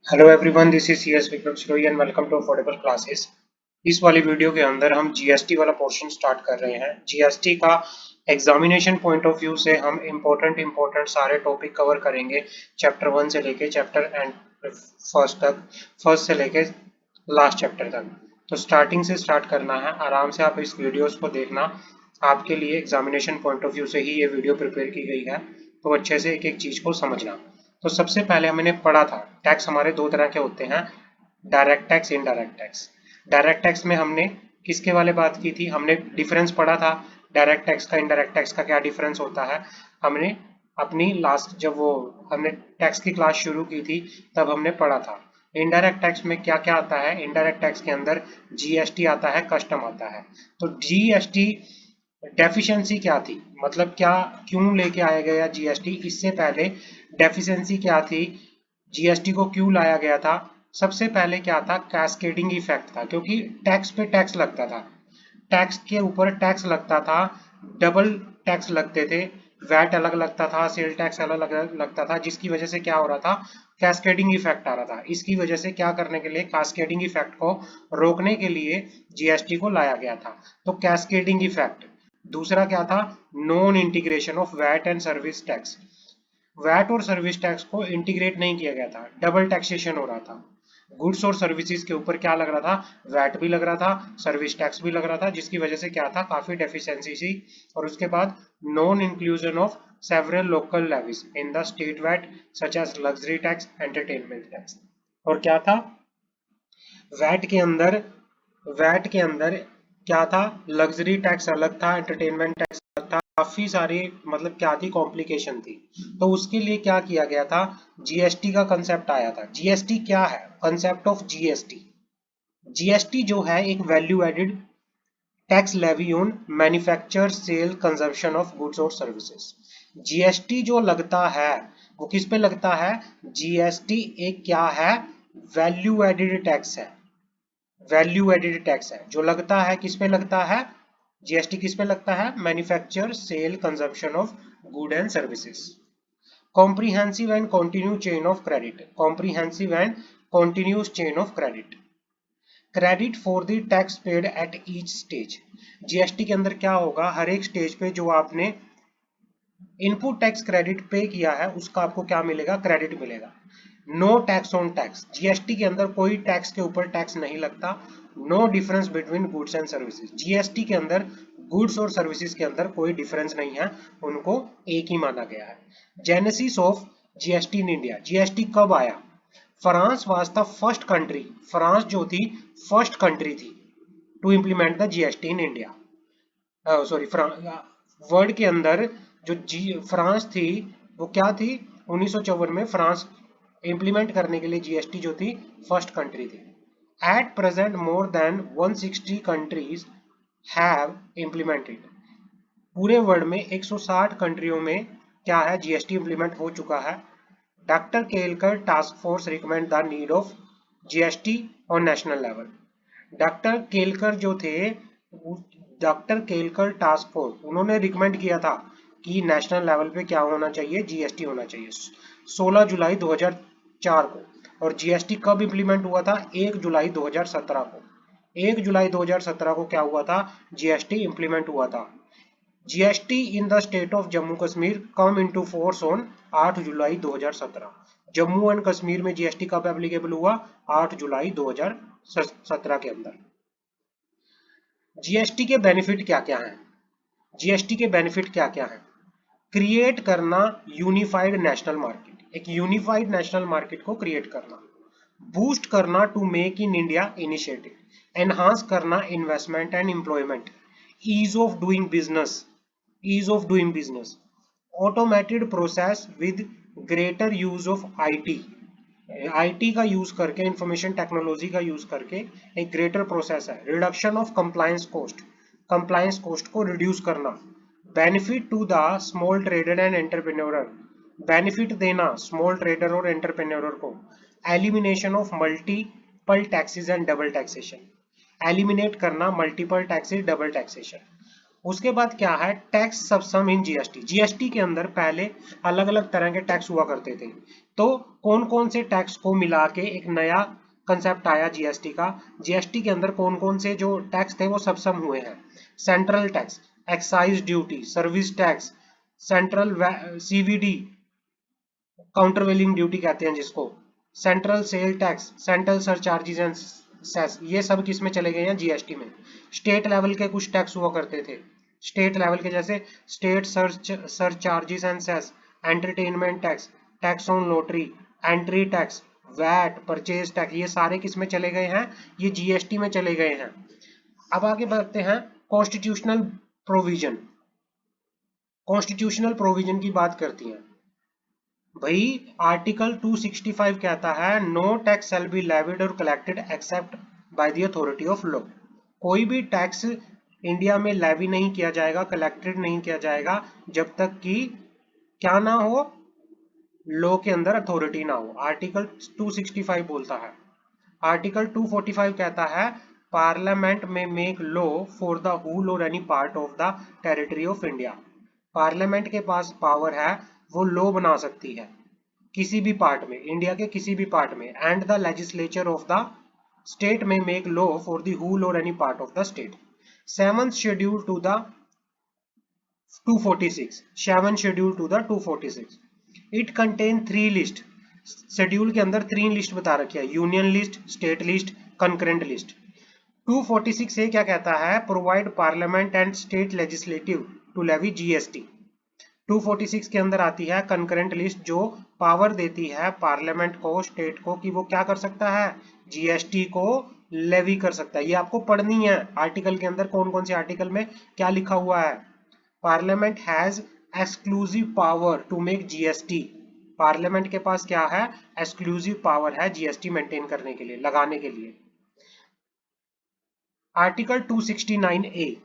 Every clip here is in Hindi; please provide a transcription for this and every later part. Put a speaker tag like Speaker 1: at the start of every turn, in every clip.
Speaker 1: Hello everyone, this is CS Vikram Sirohi and welcome to affordable classes. इस वाली वीडियो के अंदर हम जीएसटी वाला पोर्शन स्टार्ट कर रहे हैं। जीएसटी का एग्जामिनेशन पॉइंट ऑफ व्यू से हम इम्पोर्टेंट सारे टॉपिक कवर करेंगे, चैप्टर 1 से लेके चैप्टर एंड फर्स्ट तक, फर्स्ट से लेके लास्ट चैप्टर तक। तो स्टार्टिंग से स्टार्ट करना है, आराम से आप इस वीडियोस को देखना। आपके लिए एग्जामिनेशन पॉइंट ऑफ व्यू से ही ये वीडियो प्रिपेयर की गई है, तो अच्छे से एक एक चीज को समझना। तो सबसे पहले हमने पढ़ा था टैक्स हमारे दो तरह के होते हैं, direct tax, indirect tax. Direct tax में हमने किसके वाले बात की थी, हमने डिफरेंस पढ़ा था डायरेक्ट टैक्स का इनडायरेक्ट टैक्स का क्या डिफरेंस होता है। हमने अपनी लास्ट जब वो हमने टैक्स की क्लास शुरू की थी तब हमने पढ़ा था। इनडायरेक्ट टैक्स में क्या क्या आता है, इनडायरेक्ट टैक्स के अंदर जीएसटी आता है, कस्टम आता है। तो जीएसटी डेफिशिएंसी क्या थी, मतलब क्या क्यों लेके आया गया जीएसटी, इससे पहले डेफिशिएंसी क्या थी, जीएसटी को क्यों लाया गया था। सबसे पहले क्या था, कैस्केडिंग इफेक्ट था, क्योंकि टैक्स पे टैक्स लगता था, टैक्स के ऊपर टैक्स लगता था, डबल टैक्स लगते थे, वैट अलग लगता था, सेल टैक्स अलग लगता था, जिसकी वजह से क्या हो रहा था, कैस्केडिंग इफेक्ट आ रहा था। इसकी वजह से क्या करने के लिए, कैस्केडिंग इफेक्ट को रोकने के लिए जीएसटी को लाया गया था। तो कैस्केडिंग इफेक्ट। दूसरा क्या था, non integration of VAT and service tax. VAT और सर्विस टैक्स को इंटीग्रेट नहीं किया गया था, डबल टैक्सेशन हो रहा था। गुड्स और सर्विसेज के ऊपर क्या लग रहा था, वैट भी लग रहा था, सर्विस टैक्स भी लग रहा था, जिसकी वजह से क्या था, काफी डेफिशिएंसी थी। और उसके बाद non inclusion of several local levies in the state VAT such as luxury tax, entertainment tax. और क्या था, वैट के अंदर वैट के अंदर क्या था, लग्जरी टैक्स अलग था, एंटरटेनमेंट टैक्स अलग था, काफी सारी मतलब क्या थी, कॉम्प्लिकेशन थी। तो उसके लिए क्या किया गया था, जीएसटी का कंसेप्ट आया था। जीएसटी क्या है, कंसेप्ट ऑफ जीएसटी। जीएसटी जो है एक value added tax levy on manufacture sale consumption of goods और सर्विसेज। जीएसटी जो लगता है वो किस पे लगता है, जीएसटी एक क्या है, वैल्यू एडेड टैक्स है। वैल्यू एडेड टैक्स है जो लगता है, किस पे लगता है, जीएसटी किस पे लगता है, manufacture sale consumption of good and services. Comprehensive and continue chain of credit, comprehensive and continuous chain of credit, credit for the tax paid at each stage. GST के अंदर क्या होगा, हर एक स्टेज पे जो आपने इनपुट टैक्स क्रेडिट पे किया है उसका आपको क्या मिलेगा, क्रेडिट मिलेगा। No tax on tax, GST के अंदर कोई टैक्स के ऊपर टैक्स नहीं लगता। No difference between goods and services, GST के अंदर गुड्स और सर्विसेज के अंदर कोई डिफरेंस नहीं है, उनको एक ही माना गया है। Genesis of GST in India, GST कब आया, France was the first country, France जो थी फर्स्ट कंट्री थी to implement the GST in India. Sorry, world के अंदर जो जी फ्रांस थी वो क्या थी, 1954 में फ्रांस इंप्लीमेंट करने के लिए जीएसटी जो थी फर्स्ट कंट्री थी। At present more than 160 countries have implemented, पूरे वर्ल्ड में 160 कंट्रियों में क्या है, जीएसटी इंप्लीमेंट हो चुका है। Doctor Kelkar task force recommend the need of GST on national level. Doctor Kelkar जो थे, डॉक्टर केलकर टास्क फोर्स, उन्होंने रिकमेंड किया था कि नेशनल लेवल पे क्या होना चाहिए, जीएसटी होना चाहिए, 16 जुलाई 2004 को। और जीएसटी कब इंप्लीमेंट हुआ था, 1 जुलाई 2017 को। 1 जुलाई 2017 को क्या हुआ था, जीएसटी इंप्लीमेंट हुआ था। GST in the state of Jammu Kashmir come into force on 8 July 2017। Jammu and Kashmir में जीएसटी कब एप्लीकेबल हुआ, 8 जुलाई 2017 के अंदर। जीएसटी के बेनिफिट क्या क्या हैं, जीएसटी के बेनिफिट क्या क्या हैं, क्रिएट करना यूनिफाइड नेशनल मार्केट, एक यूनिफाइड नेशनल मार्केट को क्रिएट करना, बूस्ट करना to make in India initiative, enhance करना investment and employment, ease of doing business, ease of doing business, automated process with greater use of IT, IT का यूज करके, इंफॉर्मेशन टेक्नोलॉजी का यूज करके एक ग्रेटर प्रोसेस है। Reduction of compliance cost, compliance cost को रिड्यूस करना। Benefit to the small trader and entrepreneur, benefit देना स्मॉल ट्रेडर और एंटरप्रेन्योर को। Elimination of multiple taxes and double taxation, eliminate करना मल्टीपल टैक्सेस, डबल टैक्सेशन। उसके बाद क्या है, टैक्स सबसम इन जीएसटी। जीएसटी के अंदर पहले अलग अलग तरह के टैक्स हुआ करते थे, तो कौन कौन से टैक्स को मिला के एक नया कंसेप्ट आया जीएसटी का। जीएसटी के अंदर कौन कौन से जो टैक्स थे वो सबसम हुए हैं। Central tax, excise duty, service tax, central CVD, countervailing duty कहते हैं जिसको, central sale tax, central surcharges and cess, ये सब किस में चले गए हैं, जीएसटी में। स्टेट लेवल के कुछ टैक्स हुआ करते थे, स्टेट लेवल के जैसे state surcharges and cess, entertainment tax, tax on lottery, entry tax, VAT, purchase tax, ये सारे किस में चले गए हैं, ये जीएसटी में चले गए हैं। अब आगे बढ़ते हैं, कॉन्स्टिट्यूशनल प्रोविजन। कॉन्स्टिट्यूशनल प्रोविजन की बात करती हैं भाई। आर्टिकल 265 कहता है no tax shall be levied or collected except by the authority of law. कोई भी टैक्स इंडिया में लेवी नहीं किया जाएगा, कलेक्टेड नहीं किया जाएगा जब तक कि क्या ना हो, लॉ के अंदर अथॉरिटी ना हो। आर्टिकल 265 बोलता है। आर्टिकल 245 कहता है parliament may make law for the whole or any part of the territory of India. Parliament के पास पावर है, वो लॉ बना सकती है किसी भी पार्ट में, इंडिया के किसी भी पार्ट में। And the legislature of the state may make law for the whole or any part of the state. Seventh schedule to the 246, seven schedule to the 246, it contain 3 list. Schedule के अंदर 3 लिस्ट बता रखी है, union list, state list, concurrent list. 246 A क्या कहता है, provide parliament and state legislative to levy GST. 246 के अंदर आती है कंकरेंट लिस्ट, जो पावर देती है पार्लियामेंट को, स्टेट को, कि वो क्या कर सकता है, जीएसटी को लेवी कर सकता है। ये आपको पढ़नी है आर्टिकल के अंदर, कौन कौन से आर्टिकल में क्या लिखा हुआ है। Parliament has exclusive power to make GST. Parliament के पास क्या है, एक्सक्लूसिव पावर है जीएसटी मेंटेन करने के लिए, लगाने के लिए। Article 269 A,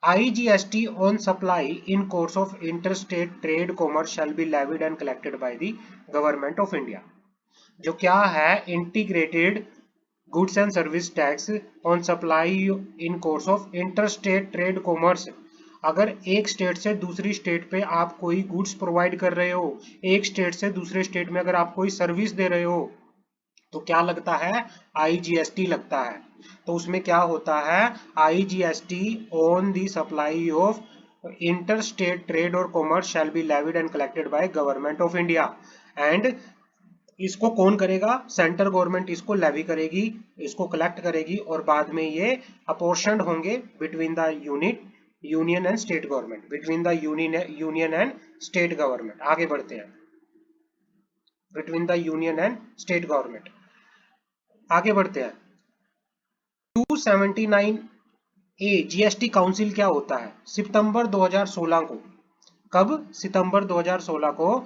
Speaker 1: IGST on supply in course of interstate trade commerce shall be levied and collected by the government of India। जो क्या है, integrated goods and service tax on supply in course of interstate trade commerce. अगर एक स्टेट से दूसरी स्टेट पे आप कोई गुड्स प्रोवाइड कर रहे हो, एक स्टेट से दूसरे स्टेट में अगर आप कोई सर्विस दे रहे हो, तो क्या लगता है, IGST लगता है। तो उसमें क्या होता है, IGST on the supply of inter state trade or commerce shall be levied and collected by government of India. And इसको कौन करेगा, सेंट्रल गवर्नमेंट इसको लेवी करेगी, इसको कलेक्ट करेगी, और बाद में ये अपोर्शनड होंगे between the union and state government, between the union and state government. आगे बढ़ते हैं, between the union and state government. आगे बढ़ते हैं, 279 ए जीएसटी काउंसिल क्या होता है। सितंबर 2016 को, कब, सितंबर 2016 को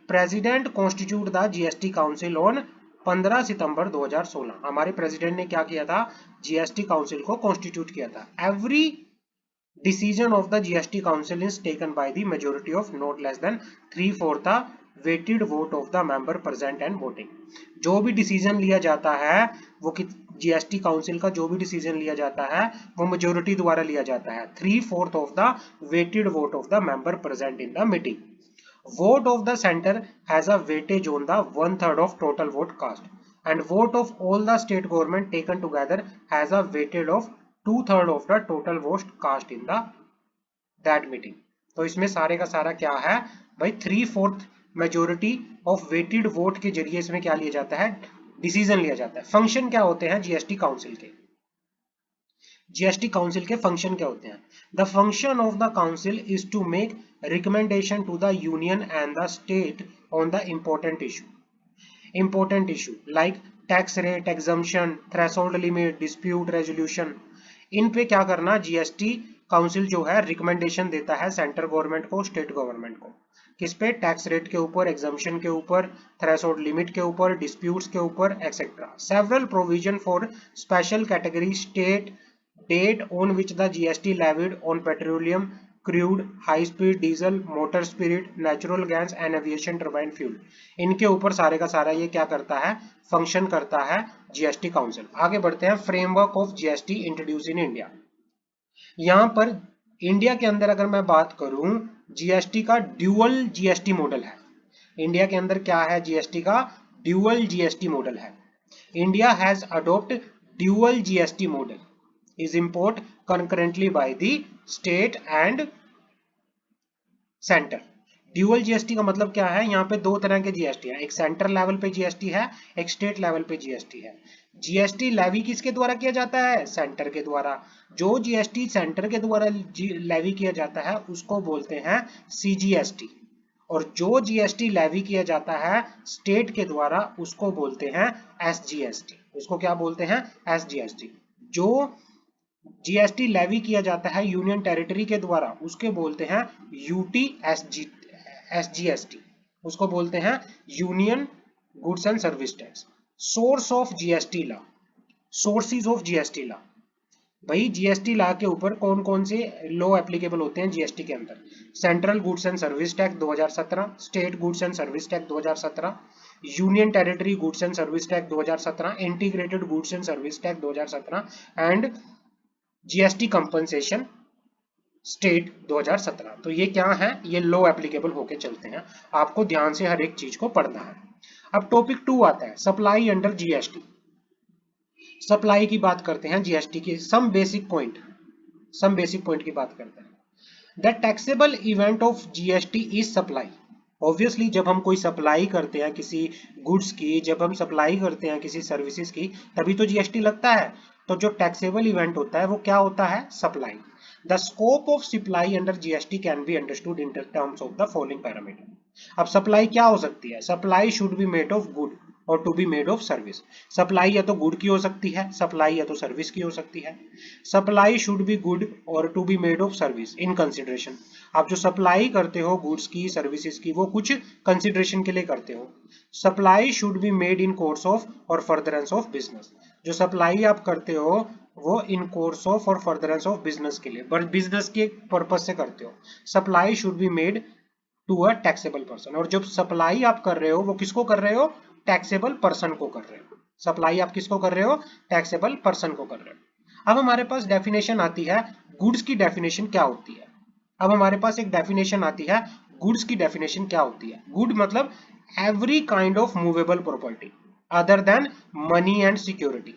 Speaker 1: president constitute the GST council on 15 सितंबर 2016। हमारे प्रेसिडेंट ने क्या किया था, जीएसटी काउंसिल को कॉन्स्टिट्यूट किया था। Every decision of the GST council is taken by the majority of not less than 3/4 the weighted vote of the member present and voting। जो भी डिसीजन लिया जाता है वो जीएसटी काउंसिल का जो भी डिसीजन लिया जाता है वो मेजोरिटी द्वारा लिया जाता है, 3/4 of the weighted vote of the member present in the meeting. Vote of the centre has a weightage on the 1/3 of total vote cast and vote of all the state government taken together has a weighted of 2/3 of the total vote cast in the that meeting। तो इसमें सारे का सारा क्या है भाई, 3/4 मेजोरिटी ऑफ वेटेड वोट के जरिए इसमें क्या लिया जाता है, डिसीजन लिया जाता है। फंक्शन क्या होते हैं जीएसटी काउंसिल के, जीएसटी काउंसिल के फंक्शन क्या होते हैं। The function of the council is to make recommendation to the union and the state on the important issue like tax rate, exemption, threshold limit, dispute resolution। इन पे क्या करना, जीएसटी काउंसिल जो है रिकमेंडेशन देता है सेंट्रल गवर्नमेंट को, स्टेट गवर्नमेंट को, किस पे, टैक्स रेट के ऊपर, एग्जम्पशन के ऊपर, थ्रेशोल्ड लिमिट के ऊपर, डिस्प्यूट्स के ऊपर, etcetera. Several provision for special category state, date on which the GST levied on petroleum, crude, high speed diesel, motor spirit, natural gas and aviation turbine fuel. इनके ऊपर सारे का सारा ये क्या करता है, फंक्शन करता है जीएसटी काउंसिल। आगे बढ़ते हैं, framework of GST introduce in India. यहां पर इंडिया के अंदर अगर मैं बात करूं, जीएसटी का ड्यूअल जीएसटी मॉडल है। इंडिया के अंदर क्या है, जीएसटी का ड्यूअल जीएसटी मॉडल है। India has adopt dual GST model is import concurrently by the state and centre. Dual GST का मतलब क्या है, यहाँ पे दो तरह के जीएसटी है, एक सेंटर लेवल पे जीएसटी है, एक स्टेट लेवल पे जीएसटी है। जीएसटी लेवी किसके द्वारा किया जाता है, सेंटर के द्वारा। जो जीएसटी सेंटर के द्वारा लेवी किया जाता है उसको बोलते हैं सीजीएसटी, और जो जीएसटी लेवी किया जाता है स्टेट के द्वारा उसको बोलते हैं एसजीएसटी। उसको क्या बोलते हैं, एसजीएसटी। जो जीएसटी लेवी किया जाता है यूनियन टेरिटरी के द्वारा उसके बोलते हैं यूटी एसजीएसटी, उसको बोलते हैं union goods and service tax. Source of GST law, sources of GST law, भाई जीएसटी लॉ के ऊपर कौन कौन से लॉ एप्लीकेबल होते हैं जीएसटी के अंदर। Central goods and service tax 2017, state goods and service tax 2017, union territory goods and service tax 2017, integrated goods and service tax 2017 and GST compensation state 2017। तो ये क्या है, ये लॉ एप्लीकेबल होके चलते हैं, आपको ध्यान से हर एक चीज को पढ़ना है। अब टॉपिक 2 आता है, सप्लाई अंडर जीएसटी। सप्लाई की बात करते हैं जीएसटी के, सम बेसिक पॉइंट की बात करते हैं। The taxable event of GST is supply. Obviously जब हम कोई सप्लाई करते हैं किसी गुड्स की, जब हम सप्लाई करते हैं किसी सर्विसेज की, तभी तो जीएसटी लगता है। तो जो टैक्सेबल इवेंट होता है वो क्या होता है, supply. The scope of supply under GST can be understood in terms of the following parameter. अब सप्लाई क्या हो सकती है, supply should be made of good or to be made of service. Supply या तो गुड की हो सकती है, सप्लाई या तो सर्विस की हो सकती है। Supply should be good or to be made of service in consideration. आप जो सप्लाई करते हो गुड्स की, सर्विसेज की, वो कुछ कंसिडरेशन के लिए करते हो। Supply should be made in course of or furtherance of business. जो सप्लाई आप करते हो वो in course of or furtherance of business के लिए, बट बिजनेस के पर्पज से करते हो। Supply should be made to a taxable person, और जब सप्लाई आप कर रहे हो वो किसको कर रहे हो, टैक्सेबल पर्सन को कर रहे हो। सप्लाई आप किसको कर रहे हो, टैक्सेबल पर्सन को कर रहे हो। अब हमारे पास डेफिनेशन आती है, गुड्स की डेफिनेशन क्या होती है। अब हमारे पास एक डेफिनेशन आती है, गुड्स की डेफिनेशन क्या होती है। गुड मतलब every kind of movable property other than money and security.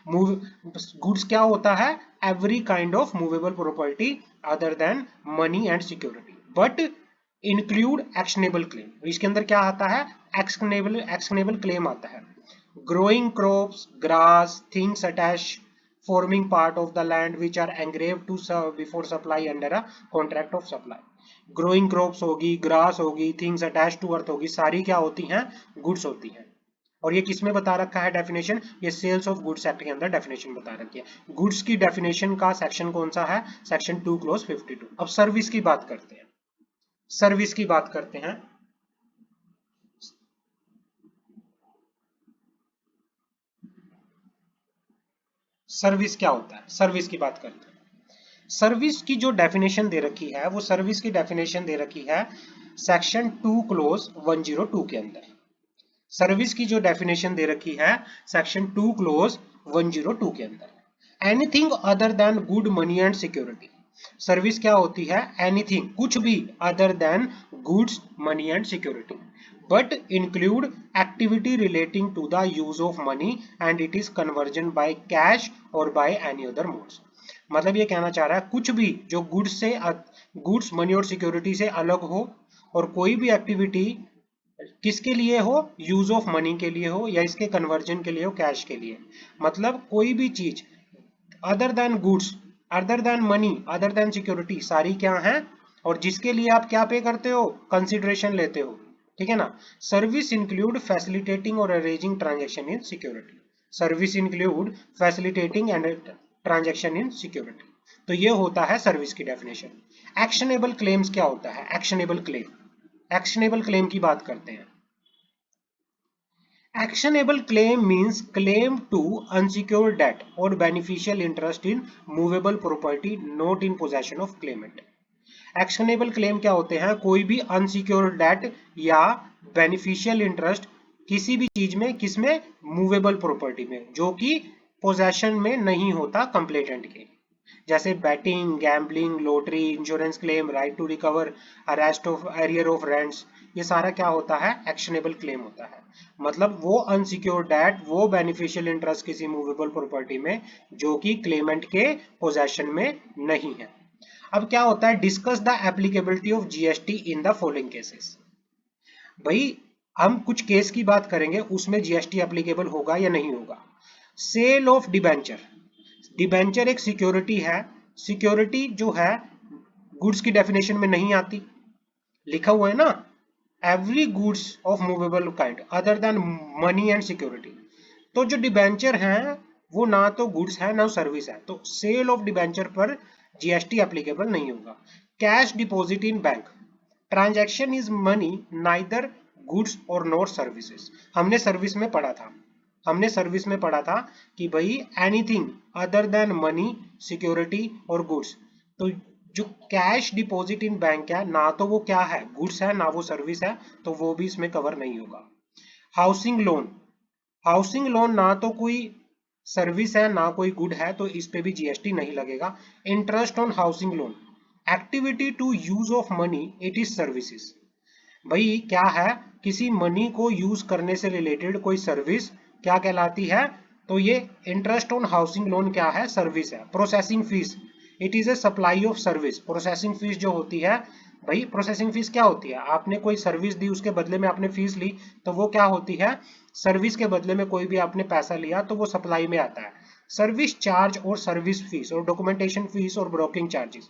Speaker 1: Goods क्या होता है, every kind of movable property other than money and security, but include actionable claim. इसके अंदर क्या आता है, एक्शनेबल क्लेम आता है। Growing crops, grass, things attach forming part of the land which are engraved to serve before supply under a contract of supply। growing crops होगी, grass होगी, things attached to earth होगी, सारी क्या होती हैं, गुड्स होती हैं। और ये किसमें बता रखा है डेफिनेशन, ये सेल्स ऑफ गुड्स एक्ट के अंदर डेफिनेशन बता रखी है। गुड्स की डेफिनेशन का सेक्शन कौन सा है, सेक्शन 2 क्लोज 52। अब सर्विस की बात करते हैं, सर्विस की बात करते हैं। सर्विस क्या होता है, सर्विस की बात करते हैं। सर्विस की जो डेफिनेशन दे रखी है, वो सर्विस की डेफिनेशन दे रखी है सेक्शन 2 क्लोज 102 के अंदर। सर्विस की जो डेफिनेशन दे रखी है सेक्शन 2 क्लोज 102 के अंदर, anything other than good money and security. Service क्या होती है, एनीथिंग, कुछ भी, other than goods money and security, but include activity relating to the use of money and it is conversion by cash or by any other modes। मतलब ये कहना चाह रहा है कुछ भी जो गुड्स मनी और सिक्योरिटी से अलग हो, और कोई भी एक्टिविटी किसके लिए हो, यूज ऑफ मनी के लिए हो या इसके कन्वर्जन के लिए हो, कैश के लिए। मतलब कोई भी चीज other than goods, other than money, other than security, सारी क्या है, और जिसके लिए आप क्या पे करते हो, कंसिडरेशन लेते हो, ठीक है ना। सर्विस इंक्लूड फैसिलिटेटिंग और arranging transaction in security. Service include facilitating and transaction in security. तो ये होता है सर्विस की डेफिनेशन। एक्शनेबल क्लेम्स क्या होता है, एक्शनेबल क्लेम, एक्शनेबल क्लेम की बात करते हैं। Actionable claim means claim to unsecured debt or beneficial interest in movable property not in possession of claimant। Actionable claim क्या होते हैं, कोई भी अनसिक्योर्ड डेट या बेनिफिशियल इंटरेस्ट किसी भी चीज में, किसमें, मूवेबल प्रॉपर्टी में, जो कि पोजेशन में नहीं होता कंप्लेटेंट के। जैसे betting, gambling, lottery, insurance claim, right to recover, arrest of arrear of rents, ये सारा क्या होता है? एक्शनेबल क्लेम होता है। मतलब वो अनसिक्योर्ड डेट, वो बेनिफिशियल इंटरेस्ट किसी मूवेबल प्रॉपर्टी में जो कि क्लेमेंट के पोजेशन में नहीं है। अब क्या होता है? Discuss the applicability of GST in the following cases. भाई हम कुछ केस की बात करेंगे, उसमें जीएसटी एप्लीकेबल होगा या नहीं होगा। Sale of debenture. डिबेंचर एक सिक्योरिटी है। सिक्योरिटी जो है गुड्स की डेफिनेशन में नहीं आती, लिखा हुआ है ना, every goods of movable kind other than money and security. तो जो डिबेंचर है वो ना तो गुड्स है ना सर्विस है, तो सेल ऑफ डिबेंचर पर जीएसटी एप्लीकेबल नहीं होगा। Cash deposit in bank, transaction is money neither goods और नॉट सर्विसेज। हमने सर्विस में पढ़ा था कि भाई anything other than money, security और गुड्स। तो जो कैश डिपॉजिट इन बैंक है, ना तो वो क्या है? गुड्स है, ना वो सर्विस है, तो वो भी इसमें कवर नहीं होगा। हाउसिंग लोन, हाउसिंग लोन ना तो कोई सर्विस है ना कोई गुड है, तो इस पे भी जीएसटी नहीं लगेगा। Interest on housing loan, activity to use of money, it is services. भाई क्या है? किसी मनी को यूज करने से रिलेटेड कोई सर्विस क्या कहलाती है? तो ये इंटरेस्ट ऑन हाउसिंग लोन क्या है? सर्विस है। Processing fees, it is a supply of service. Processing fees जो होती है, भाई प्रोसेसिंग फीस क्या होती है? आपने कोई सर्विस दी, उसके बदले में आपने फीस ली, तो वो क्या होती है? सर्विस के बदले में कोई भी आपने पैसा लिया तो वो सप्लाई में आता है। सर्विस चार्ज और सर्विस फीस और डॉक्यूमेंटेशन फीस और ब्रोकिंग चार्जेस,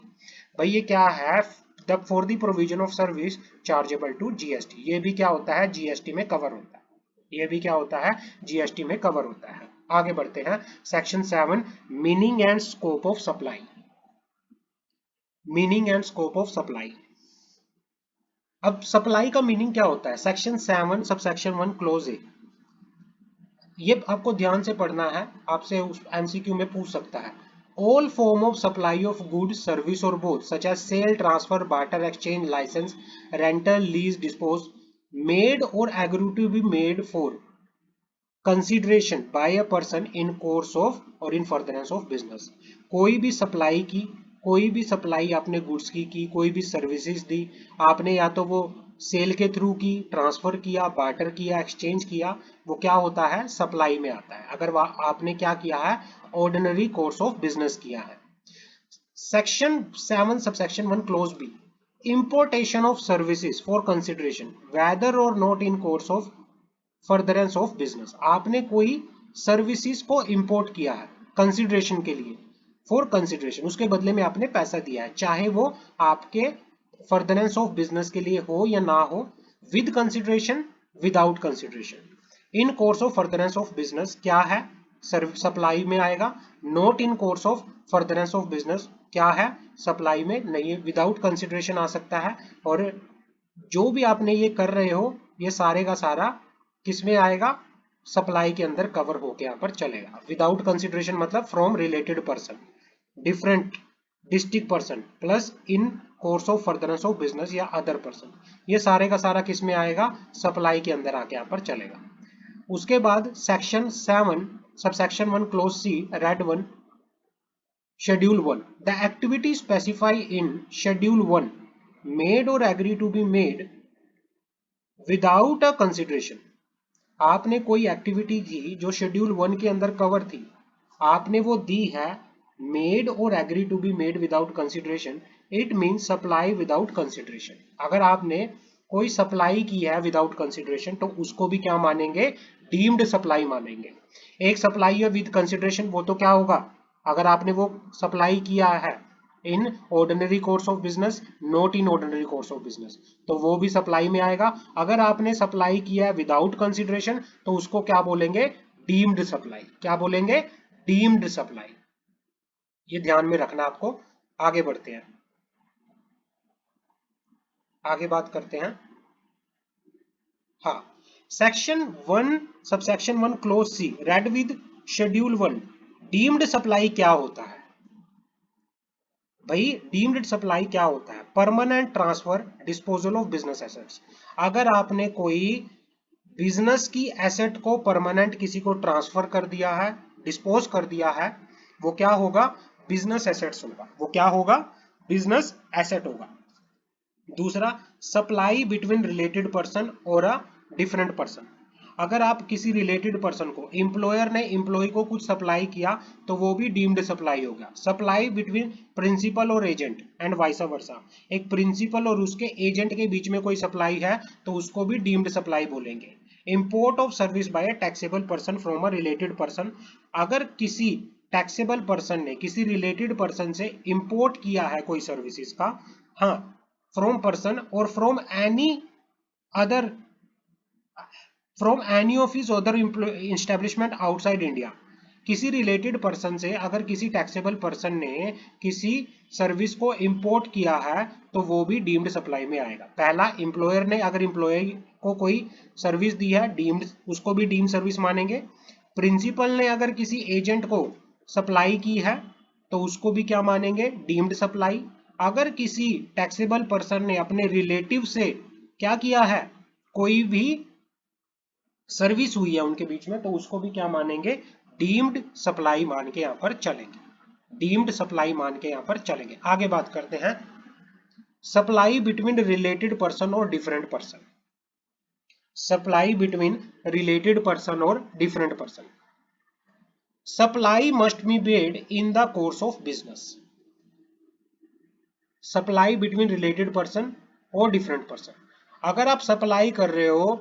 Speaker 1: भाई ये क्या है? The for the provision of service chargeable to GST, ये भी क्या होता है? जीएसटी में कवर होता है। ये भी क्या होता है? जीएसटी में कवर होता है। आगे बढ़ते हैं। Section 7, meaning and scope of supply. Meaning and scope of supply. अब सप्लाई का मीनिंग क्या होता है? सेक्शन 7 सबसेक्शन 1 क्लोज ए, ये आपको ध्यान से पढ़ना है, आपसे उस एमसीक्यू में पूछ सकता है। All form of supply of goods, service or both such as sale, transfer, barter, exchange, licence, rental, lease, dispose, made or agree to be made for consideration by a person in course of or in furtherance of business. कोई भी सप्लाई की, कोई भी सप्लाई आपने गुड्स की कोई भी सर्विसेज दी, आपने या तो वो सेल के थ्रू की, ट्रांसफर किया, बार्टर किया, एक्सचेंज किया, वो क्या होता है? सप्लाई में आता है। अगर आपने क्या किया है? ऑर्डिनरी कोर्स ऑफ बिजनेस किया है। Section 7 subsection 1 clause B, importation of services for consideration whether or not in course of furtherance of business. आपने कोई सर्विसेज को इंपोर्ट किया है कंसिडरेशन के लिए, फॉर कंसिडरेशन, उसके बदले में आपने पैसा दिया है, चाहे वो आपके फर्दरेंस ऑफ बिजनेस के लिए हो या ना हो, with consideration, without consideration. In course of furtherance of business क्या है? सप्लाई में आएगा। Not in course of furtherance of business क्या है? सप्लाई में नहीं है। विदाउट कंसिडरेशन आ सकता है। और जो भी आपने ये कर रहे हो, ये सारे का सारा किसमें आएगा? सप्लाई के अंदर कवर होके यहाँ पर चलेगा। विदाउट कंसिडरेशन मतलब from related person, different district person, plus in course of furtherance of business या अदर पर्सन, ये सारे का सारा किसमें आएगा? सप्लाई के अंदर आके यहाँ पर चलेगा। उसके बाद section 7 subsection 1 clause C, read 1, schedule 1, the activity specify in schedule 1 made or agree to be made without a consideration. आपने कोई एक्टिविटी की जो शेड्यूल 1 के अंदर कवर थी, आपने वो दी है, made or agree to be made without consideration, it means supply without consideration. अगर आपने कोई सप्लाई की है विदाउट कंसिडरेशन, तो उसको भी क्या मानेंगे? डीम्ड सप्लाई मानेंगे। एक सप्लाई है विद कंसिडरेशन, वो तो क्या होगा? अगर आपने वो सप्लाई किया है in ordinary course of business, not in ordinary course of business, तो वो भी सप्लाई में आएगा। अगर आपने सप्लाई किया है विदाउट कंसिडरेशन, तो उसको क्या बोलेंगे? Deemed supply. क्या बोलेंगे? Deemed supply. ये ध्यान में रखना आपको। आगे बढ़ते हैं, आगे बात करते हैं। हाँ, section 1 subsection 1 clause C, read with schedule 1, deemed supply क्या होता है? भाई डीम्ड सप्लाई क्या होता है? Permanent transfer, disposal of business assets. अगर आपने कोई बिजनेस की एसेट को परमानेंट किसी को ट्रांसफर कर दिया है, डिस्पोज कर दिया है, वो क्या होगा? बिजनेस एसेट्स होगा। वो क्या होगा? बिजनेस एसेट होगा। दूसरा, सप्लाई बिटवीन रिलेटेड पर्सन और अ डिफरेंट पर्सन। अगर आप किसी रिलेटेड पर्सन को, एम्प्लॉयर ने एम्प्लॉय को कुछ सप्लाई किया तो वो भी डीम्ड सप्लाई हो गया। सप्लाई बिटवीन प्रिंसिपल और एजेंट एंड वाइस वर्सा। एक प्रिंसिपल और उसके एजेंट के बीच में कोई सप्लाई है तो उसको भी डीम्ड सप्लाई बोलेंगे। Import of service bye a taxable person from a related person. अगर किसी टैक्सेबल पर्सन ने किसी रिलेटेड पर्सन से इंपोर्ट किया है कोई सर्विसेज का, हाँ, फ्रॉम पर्सन और from any other, from any of his other establishment outside India. किसी रिलेटेड पर्सन से अगर किसी टैक्सेबल पर्सन ने किसी सर्विस को इंपोर्ट किया है तो वो भी डीम्ड सप्लाई में आएगा। पहला, एम्प्लॉयर ने अगर एम्प्लॉय को कोई सर्विस दी है डीम्ड, उसको भी डीम्ड सर्विस मानेंगे। प्रिंसिपल ने अगर किसी एजेंट को सप्लाई की है तो उसको भी क्या मानेंगे? Deemed supply. अगर किसी टैक्सेबल पर्सन ने अपने रिलेटिव से क्या किया है, कोई भी सर्विस हुई है उनके बीच में, तो उसको भी क्या मानेंगे? डीम्ड सप्लाई मान के यहां पर चलेंगे। डीम्ड सप्लाई मान के यहां पर चलेंगे। आगे बात करते हैं supply between related person or different person. Supply between related person or different person. Supply must be made in the course of business. Supply between related person or different person. अगर आप सप्लाई कर रहे हो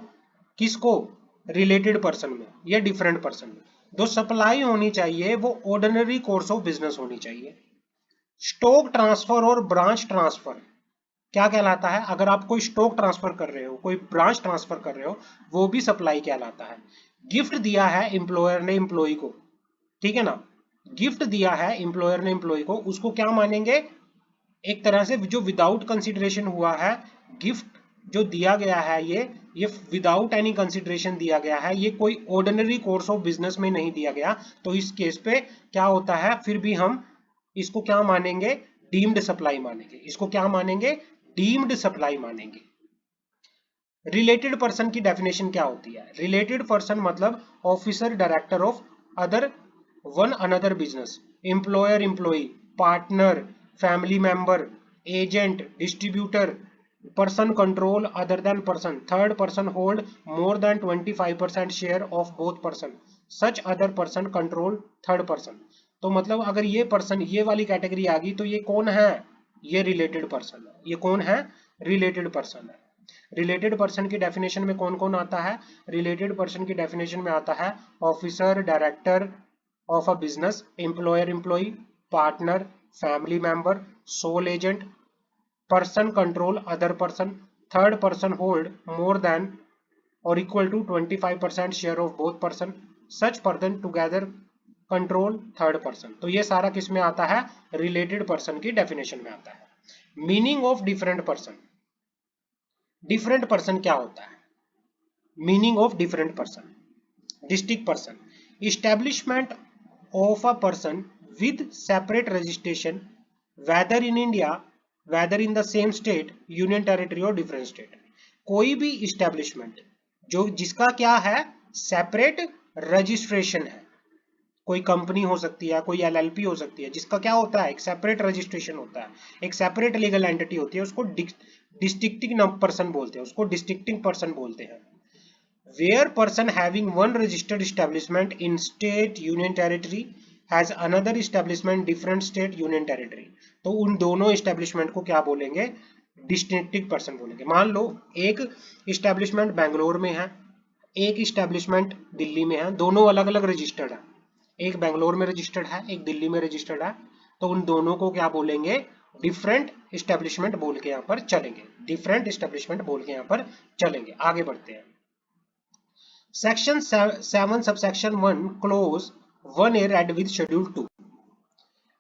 Speaker 1: किसको? रिलेटेड पर्सन में या डिफरेंट पर्सन में, जो सप्लाई होनी चाहिए वो ऑर्डिनरी कोर्स ऑफ बिजनेस होनी चाहिए। स्टॉक ट्रांसफर और ब्रांच ट्रांसफर क्या कहलाता है? अगर आप कोई स्टॉक ट्रांसफर कर रहे हो, कोई ब्रांच ट्रांसफर कर रहे हो, वो भी सप्लाई कहलाता है। गिफ्ट दिया है एम्प्लॉयर ने एम्प्लॉय को, ठीक है ना, गिफ्ट दिया है एम्प्लॉयर ने एम्प्लॉय को, उसको क्या मानेंगे? एक तरह से जो विदाउट कंसिडरेशन हुआ है, गिफ्ट जो दिया गया है ये विदाउट एनी कंसिडरेशन दिया गया है, ये कोई ऑर्डिनरी कोर्स ऑफ बिजनेस में नहीं दिया गया, तो इस केस पे क्या होता है? फिर भी हम इसको क्या मानेंगे? डीम्ड सप्लाई मानेंगे। इसको क्या मानेंगे? डीम्ड सप्लाई मानेंगे। रिलेटेड पर्सन की डेफिनेशन क्या होती है? रिलेटेड पर्सन मतलब officer director of other one another business, employer employee, partner, family member, agent, distributor, person control other than person, third person hold more than 25% share of both person, such other person control third person। तो मतलब अगर ये पर्सन, ये वाली कैटेगरी आ गई तो ये कौन है? ये रिलेटेड पर्सन है। ये कौन है? रिलेटेड पर्सन है। रिलेटेड पर्सन की डेफिनेशन में कौन कौन आता है? रिलेटेड पर्सन की डेफिनेशन में आता है officer director of a business, employer employee, partner, family member, sole agent, person control other person, third person hold more than or equal to 25% share of both person, such person together control third person। तो ये सारा किस में आता है? रिलेटेड पर्सन की डेफिनेशन में आता है। Meaning of different person. Different person क्या होता है? Meaning of different person, district person, establishment of a person with separate registration whether in India, whether in the same state, union territory और different state। कोई भी establishment जो जिसका क्या है? separate registration है। कोई कंपनी हो सकती है, कोई LLP हो सकती है, जिसका क्या होता है? एक सेपरेट रजिस्ट्रेशन होता है, एक सेपरेट लीगल एंटिटी होती है, उसको डिस्ट्रिक्टिंग पर्सन बोलते हैं, उसको डिस्ट्रिक्टिंग पर्सन बोलते हैं। Where person having one registered establishment in state union territory has another establishment different state union territory, तो उन दोनों establishment को क्या बोलेंगे? डिस्ट्रिक्टिंग पर्सन बोलेंगे। मान लो एक establishment बैंगलोर में है, एक establishment दिल्ली में है, दोनों अलग अलग रजिस्टर्ड है, एक बैंगलोर में रजिस्टर्ड है, एक दिल्ली में रजिस्टर्ड है, तो उन दोनों को क्या बोलेंगे? डिफरेंट एस्टेब्लिशमेंट बोल के यहाँ पर चलेंगे। डिफरेंट एस्टेब्लिशमेंट बोल के यहाँ पर चलेंगे। आगे बढ़ते हैं। Section 7 subsection 1 clause 1A read with schedule 2,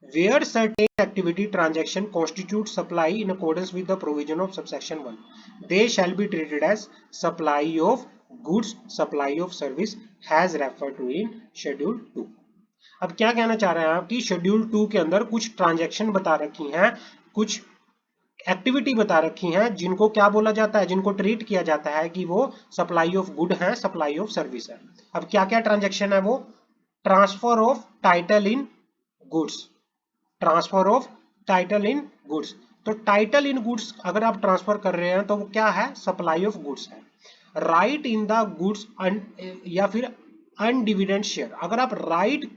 Speaker 1: where certain activity transaction constitute supply in accordance with the provision of subsection 1, they shall be treated as supply of goods, supply of service as referred to in schedule 2। अब क्या कहना चाह रहे हैं आप कि शेड्यूल 2 के अंदर कुछ ट्रांजैक्शन बता रखी हैं, कुछ एक्टिविटी बता रखी हैं, जिनको क्या बोला जाता है? जिनको ट्रीट किया जाता है कि वो सप्लाई ऑफ गुड है, सप्लाई ऑफ सर्विस है। अब क्या क्या ट्रांजैक्शन है वो? Transfer of title in goods, transfer of title in goods. तो टाइटल इन गुड्स अगर आप ट्रांसफर कर रहे हैं तो वो क्या है, सप्लाई ऑफ गुड्स है। राइट इन द गुड्स या फिर अनडिविडेंड शेयर, अगर आप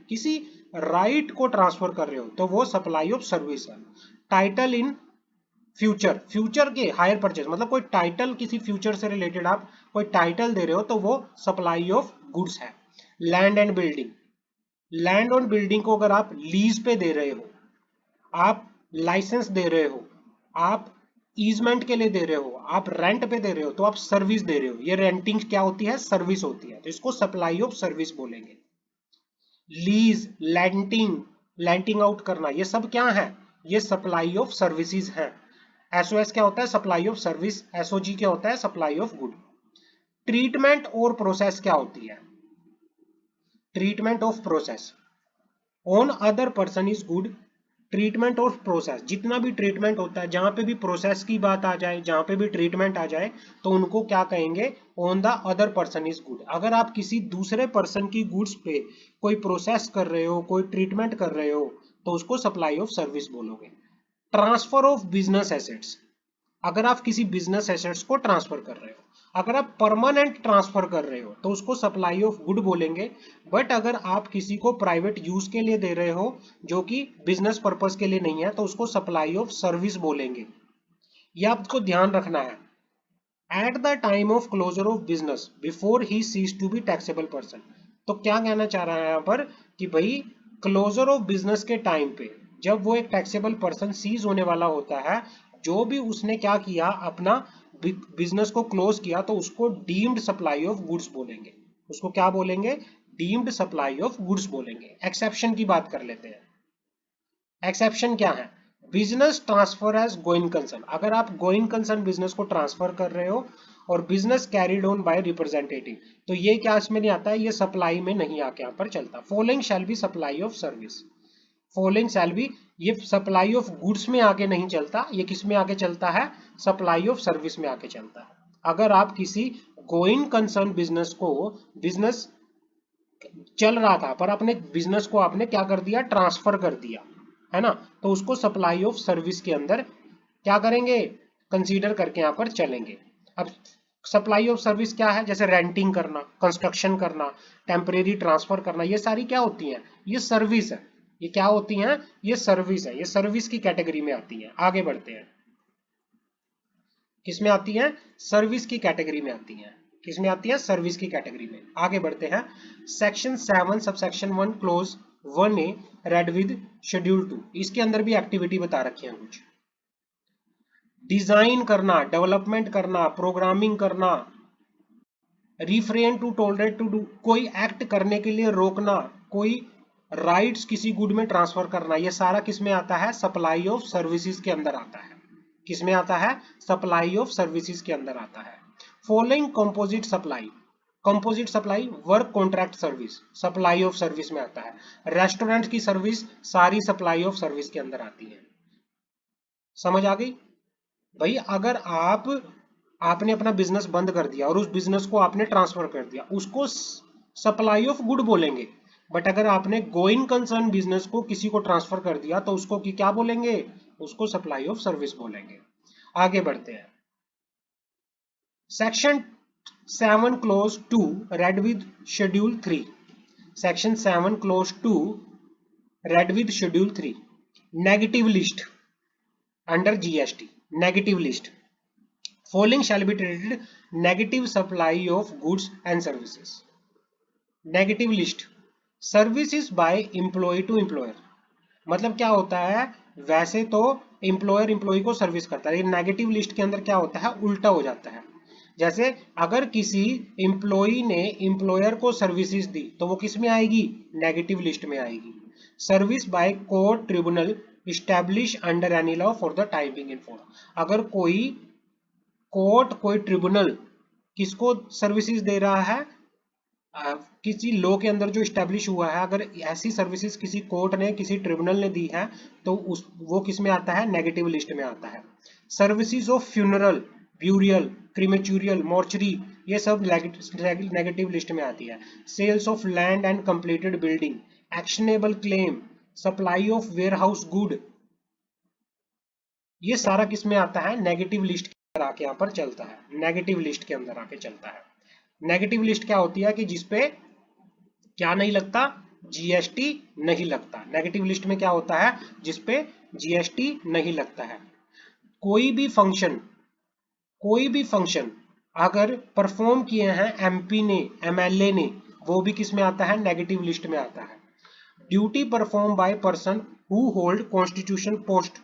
Speaker 1: किसी राइट को ट्रांसफर कर रहे हो तो वो सप्लाई ऑफ सर्विस है। टाइटल इन फ्यूचर, फ्यूचर के हायर परचेज, मतलब कोई टाइटल किसी फ्यूचर से रिलेटेड आप कोई टाइटल दे रहे हो तो वो सप्लाई ऑफ गुड्स है। लैंड एंड बिल्डिंग, लैंड और बिल्डिंग को अगर आप लीज पे दे रहे हो, आप लाइसेंस दे रहे हो, आप ईजमेंट के लिए दे रहे हो, आप रेंट पे दे रहे हो, तो आप सर्विस दे रहे हो। ये रेंटिंग क्या होती है, सर्विस होती है, तो इसको सप्लाई ऑफ सर्विस बोलेंगे। लीज, लेंटिंग, लेंटिंग आउट करना, ये सब क्या है, ये सप्लाई ऑफ सर्विसेज है। एसओएस क्या होता है, सप्लाई ऑफ सर्विस। एसओजी क्या होता है, सप्लाई ऑफ गुड। ट्रीटमेंट और प्रोसेस क्या होती है, treatment of process on other person is good. Treatment of process, जितना भी ट्रीटमेंट होता है, जहां पे भी प्रोसेस की बात आ जाए, जहां पे भी ट्रीटमेंट आ जाए, तो उनको क्या कहेंगे, on the other person is good. अगर आप किसी दूसरे पर्सन की गुड्स पे कोई प्रोसेस कर रहे हो, कोई ट्रीटमेंट कर रहे हो, तो उसको सप्लाई ऑफ सर्विस बोलोगे। ट्रांसफर ऑफ बिजनेस एसेट्स, अगर आप किसी बिजनेस एसेट्स को ट्रांसफर कर रहे हो, अगर आप परमानेंट ट्रांसफर कर रहे हो तो उसको सप्लाई ऑफ गुड बोलेंगे। बट अगर आप किसी को प्राइवेट यूज के लिए दे रहे हो जो कि बिजनेस पर्पस के लिए नहीं है, तो उसको सप्लाई ऑफ सर्विस बोलेंगे। ये आपको ध्यान रखना है। At the time of closure of business before he ceases to be taxable person, तो क्या कहना चाह रहा है यहाँ पर कि भाई क्लोजर ऑफ बिजनेस के टाइम पे जब वो एक टैक्सेबल पर्सन सीज होने वाला होता है, जो भी उसने क्या किया, अपना बिजनेस को क्लोज किया, तो उसको डीम्ड सप्लाई ऑफ गुड्स बोलेंगे। उसको क्या बोलेंगे, डीम्ड सप्लाई ऑफ गुड्स बोलेंगे। एक्सेप्शन की बात कर लेते हैं। एक्सेप्शन क्या है, business transfer as going concern, अगर आप गोइंग कंसर्न बिजनेस को ट्रांसफर कर रहे हो और business carried on by representative, तो ये क्या इसमें नहीं आता है, ये सप्लाई में नहीं आके यहाँ पर चलता। Following shall B supply of service, following shall B, ये सप्लाई ऑफ गुड्स में आके नहीं चलता, ये किस में आके चलता है, सप्लाई ऑफ सर्विस में आके चलता है। अगर आप किसी गोइंग कंसर्न बिजनेस को, बिजनेस चल रहा था पर अपने बिजनेस को आपने क्या कर दिया, ट्रांसफर कर दिया, है ना, तो उसको सप्लाई ऑफ सर्विस के अंदर क्या करेंगे, कंसीडर करके यहां पर चलेंगे। अब सप्लाई ऑफ सर्विस क्या है, जैसे रेंटिंग करना, कंस्ट्रक्शन करना, टेम्परेरी ट्रांसफर करना, ये सारी क्या होती हैं, ये सर्विस है। ये क्या होती हैं, ये सर्विस है, ये सर्विस की कैटेगरी में आती है। आगे बढ़ते हैं, किसमें आती है, सर्विस की कैटेगरी में आती है। किसमें आती है, सर्विस की कैटेगरी में। आगे बढ़ते हैं, section 7 sub section 1 close 1A red with schedule 2, इसके अंदर भी एक्टिविटी बता रखी है कुछ। डिजाइन करना, डेवलपमेंट करना, प्रोग्रामिंग करना, refrain to tolerate to do, कोई एक्ट करने के लिए रोकना, कोई राइट्स किसी गुड में ट्रांसफर करना, ये सारा किसमें आता है, सप्लाई ऑफ सर्विसेज के अंदर आता है। किसमें आता है, सप्लाई ऑफ सर्विसेज के अंदर आता है। Following composite supply, composite supply work contract service, supply of service में आता है। रेस्टोरेंट की सर्विस सारी सप्लाई ऑफ सर्विस के अंदर आती है। समझ आ गई भाई, अगर आपने अपना बिजनेस बंद कर दिया और उस बिजनेस को आपने ट्रांसफर कर दिया, उसको सप्लाई ऑफ गुड बोलेंगे। बट अगर आपने गोइंग कंसर्न बिजनेस को किसी को ट्रांसफर कर दिया, तो उसको क्या बोलेंगे, उसको सप्लाई ऑफ सर्विस बोलेंगे। आगे बढ़ते हैं, section 7 clause 2 read with schedule 3, section 7 clause 2 read with schedule 3, negative list under GST, negative list, following shall be treated negative supply of goods and services. Negative list, services by employee to employer, मतलब क्या होता है, वैसे तो एम्प्लॉयर एम्प्लॉय को सर्विस करता है, लेकिन नेगेटिव लिस्ट के अंदर क्या होता है, उल्टा हो जाता है। जैसे अगर किसी एम्प्लॉय ने एम्प्लॉयर को सर्विसेज दी, तो वो किस में आएगी, नेगेटिव लिस्ट में आएगी। Service by court tribunal establish under any law for the time being in force, अगर कोई कोर्ट, कोई ट्रिब्यूनल किसको सर्विसेज दे रहा है, किसी लॉ के अंदर जो स्टैब्लिश हुआ है, अगर ऐसी सर्विसेज किसी कोर्ट ने, किसी ट्रिब्यूनल ने दी है, तो वो किस में आता है, नेगेटिव लिस्ट में आता है। Services of funeral, burial, crematorium, mortuary, ये सब नेगेटिव लिस्ट में आती है। Sales of land and completed building, actionable claim, supply of warehouse good, ये सारा किस में आता है, नेगेटिव लिस्ट के अंदर आके यहाँ पर चलता है, नेगेटिव लिस्ट के अंदर आके चलता है। नेगेटिव लिस्ट क्या होती है कि जिसपे क्या नहीं लगता, जीएसटी नहीं लगता। नेगेटिव लिस्ट में क्या होता है, जिसपे जीएसटी नहीं लगता है। कोई भी फंक्शन, कोई भी फंक्शन अगर परफॉर्म किए हैं एमपी ने, एमएलए ने, वो भी किस में आता है, नेगेटिव लिस्ट में आता है। Duty perform by person who hold constitution post,